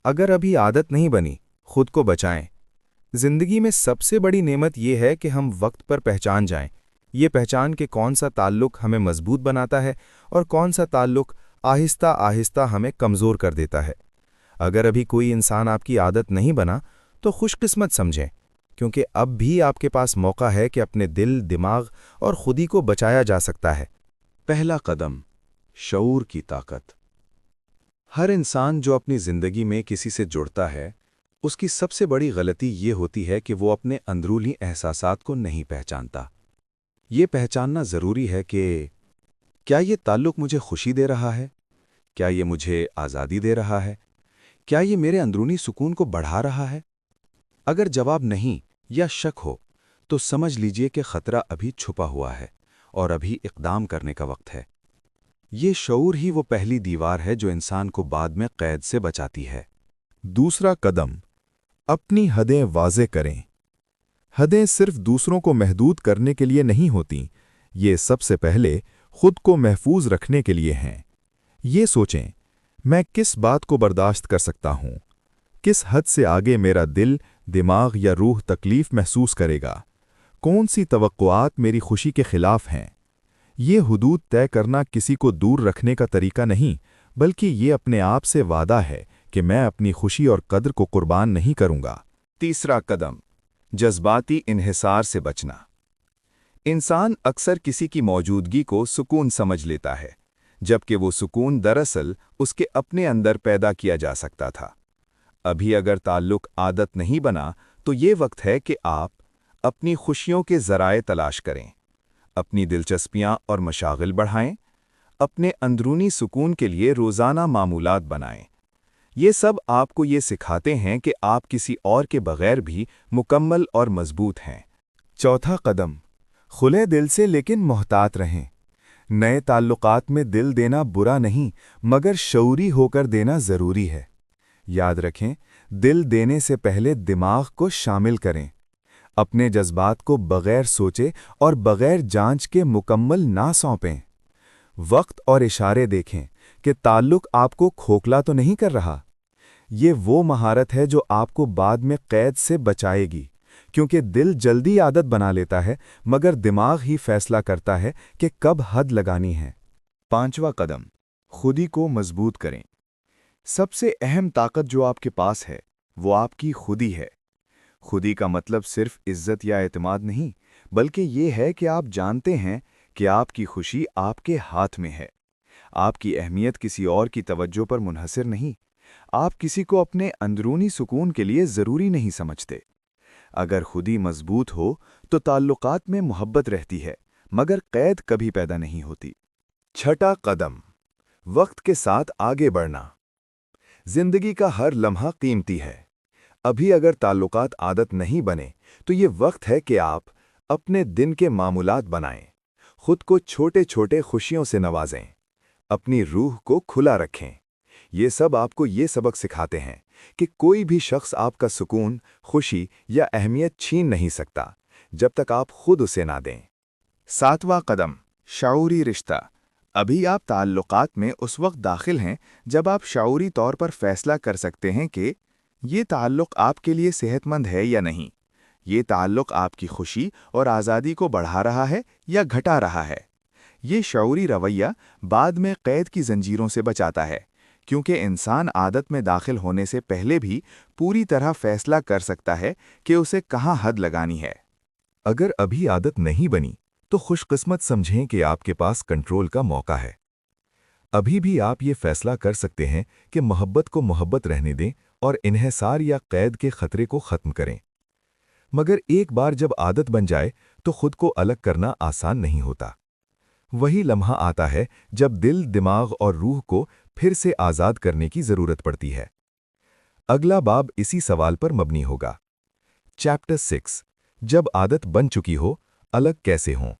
अगर अभी आदत नहीं बनी, खुद को बचाएं। जिंदगी में सबसे बड़ी नेमत ये है कि हम वक्त पर पहचान जाएं। ये पहचान के कौन सा ताल्लुक हमें मजबूत बनाता है और कौन सा ताल्लुक आहिस्ता आहिस्ता हमें कमज़ोर कर देता है। अगर अभी कोई इंसान आपकी आदत नहीं बना तो खुशकिस्मत समझें, क्योंकि अब भी आपके पास मौका है कि अपने दिल, दिमाग और खुदी को बचाया जा सकता है। पहला कदम, शऊर की ताकत। हर इंसान जो अपनी जिंदगी में किसी से जुड़ता है, उसकी सबसे बड़ी गलती ये होती है कि वो अपने अंदरूनी एहसासात को नहीं पहचानता। ये पहचानना ज़रूरी है कि क्या ये ताल्लुक़ मुझे खुशी दे रहा है? क्या ये मुझे आज़ादी दे रहा है? क्या ये मेरे अंदरूनी सुकून को बढ़ा रहा है? अगर जवाब नहीं या शक हो, तो समझ लीजिए कि खतरा अभी छुपा हुआ है और अभी इक़दाम करने का वक्त है। ये शऊर ही वो पहली दीवार है जो इंसान को बाद में कैद से बचाती है। दूसरा कदम, अपनी हदें वाज़े करें। हदें सिर्फ दूसरों को महदूद करने के लिए नहीं होती, ये सबसे पहले खुद को महफूज रखने के लिए हैं। ये सोचें, मैं किस बात को बर्दाश्त कर सकता हूँ, किस हद से आगे मेरा दिल, दिमाग या रूह तकलीफ महसूस करेगा, कौन सी तवक्कुआत मेरी खुशी के खिलाफ हैं। ये हुदूद तय करना किसी को दूर रखने का तरीका नहीं, बल्कि ये अपने आप से वादा है कि मैं अपनी खुशी और कद्र को कुर्बान नहीं करूंगा। तीसरा कदम, जज्बाती इन्हिसार से बचना। इंसान अक्सर किसी की मौजूदगी को सुकून समझ लेता है, जबकि वो सुकून दरअसल उसके अपने अंदर पैदा किया जा सकता था। अभी अगर ताल्लुक आदत नहीं बना, तो ये वक्त है कि आप अपनी खुशियों के ज़राए तलाश करें, अपनी दिलचस्पियां और मशागिल बढ़ाएं, अपने अंदरूनी सुकून के लिए रोज़ाना मामूलात बनाएं। ये सब आपको ये सिखाते हैं कि आप किसी और के बगैर भी मुकम्मल और मजबूत हैं। चौथा कदम, खुले दिल से लेकिन मोहतात रहें। नए ताल्लुकात में दिल देना बुरा नहीं, मगर शऊरी होकर देना ज़रूरी है। याद रखें, दिल देने से पहले दिमाग को शामिल करें। अपने जज्बात को बगैर सोचे और बगैर जांच के मुकम्मल ना सौंपें। वक्त और इशारे देखें कि ताल्लुक आपको खोखला तो नहीं कर रहा। ये वो महारत है जो आपको बाद में कैद से बचाएगी, क्योंकि दिल जल्दी आदत बना लेता है, मगर दिमाग ही फैसला करता है कि कब हद लगानी है। पांचवा कदम, खुदी को मजबूत करें। सबसे अहम ताकत जो आपके पास है, वो आपकी खुदी है। खुदी का मतलब सिर्फ इज्जत या एतमाद नहीं, बल्कि ये है कि आप जानते हैं कि आपकी खुशी आपके हाथ में है। आपकी अहमियत किसी और की तवज्जो पर मुनहसर नहीं। आप किसी को अपने अंदरूनी सुकून के लिए ज़रूरी नहीं समझते। अगर खुदी मजबूत हो तो ताल्लुकात में मोहब्बत रहती है, मगर कैद कभी पैदा नहीं होती। छठा कदम, वक्त के साथ आगे बढ़ना। जिंदगी का हर लम्हा कीमती है। अभी अगर ताल्लुकात आदत नहीं बने, तो ये वक्त है कि आप अपने दिन के मामूलात बनाएं, खुद को छोटे छोटे खुशियों से नवाजें, अपनी रूह को खुला रखें। ये सब आपको ये सबक सिखाते हैं कि कोई भी शख्स आपका सुकून, खुशी या अहमियत छीन नहीं सकता, जब तक आप खुद उसे ना दें। सातवां कदम, शऊरी रिश्ता। अभी आप ताल्लुकात में उस वक्त दाखिल हैं जब आप शऊरी तौर पर फैसला कर सकते हैं कि ये ताल्लुक आपके लिए सेहतमंद है या नहीं। ये ताल्लुक आपकी खुशी और आज़ादी को बढ़ा रहा है या घटा रहा है। ये शऊरी रवैया बाद में कैद की जंजीरों से बचाता है, क्योंकि इंसान आदत में दाखिल होने से पहले भी पूरी तरह फैसला कर सकता है कि उसे कहाँ हद लगानी है। अगर अभी आदत नहीं बनी, तो खुशकिस्मत समझें कि आपके पास कंट्रोल का मौका है। अभी भी आप ये फैसला कर सकते हैं कि मोहब्बत को मोहब्बत रहने दें और इन्हिसार या कैद के खतरे को ख़त्म करें। मगर एक बार जब आदत बन जाए, तो खुद को अलग करना आसान नहीं होता। वही लम्हा आता है जब दिल, दिमाग और रूह को फिर से आज़ाद करने की ज़रूरत पड़ती है। अगला बाब इसी सवाल पर मबनी होगा। चैप्टर 6, जब आदत बन चुकी हो, अलग कैसे हों।